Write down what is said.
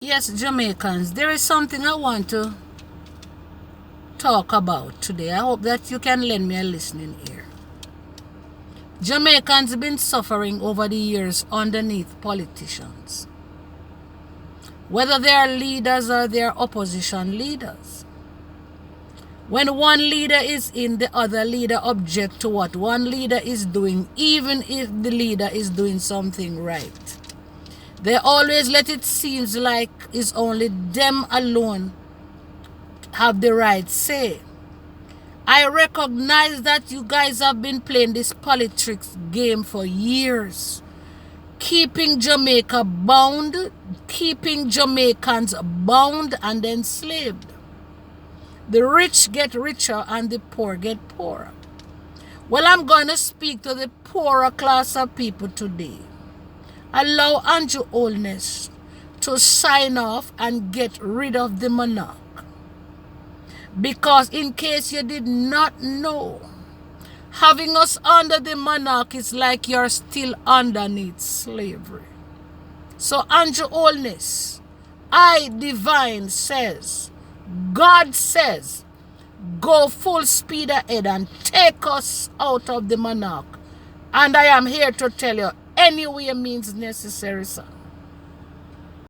Yes, Jamaicans, there is something I want to talk about today. I hope that you can lend me a listening ear. Jamaicans have been suffering over the years underneath politicians, whether they are leaders or they are opposition leaders. When one leader is in, the other leader object to what one leader is doing, even if the leader is doing something right. They always let it seem like it's only them alone have the right say. I recognize that you guys have been playing this politics game for years, keeping Jamaica bound, keeping Jamaicans bound and enslaved. The rich get richer and the poor get poorer. Well, I'm going to speak to the poorer class of people today. Allow Andrew Holness to sign off and get rid of the monarch. Because in case you did not know, having us under the monarch is like you're still underneath slavery. So Andrew Holness, I divine says, God says, go full speed ahead and take us out of the monarch. And I am here to tell you, any way means necessary, sir.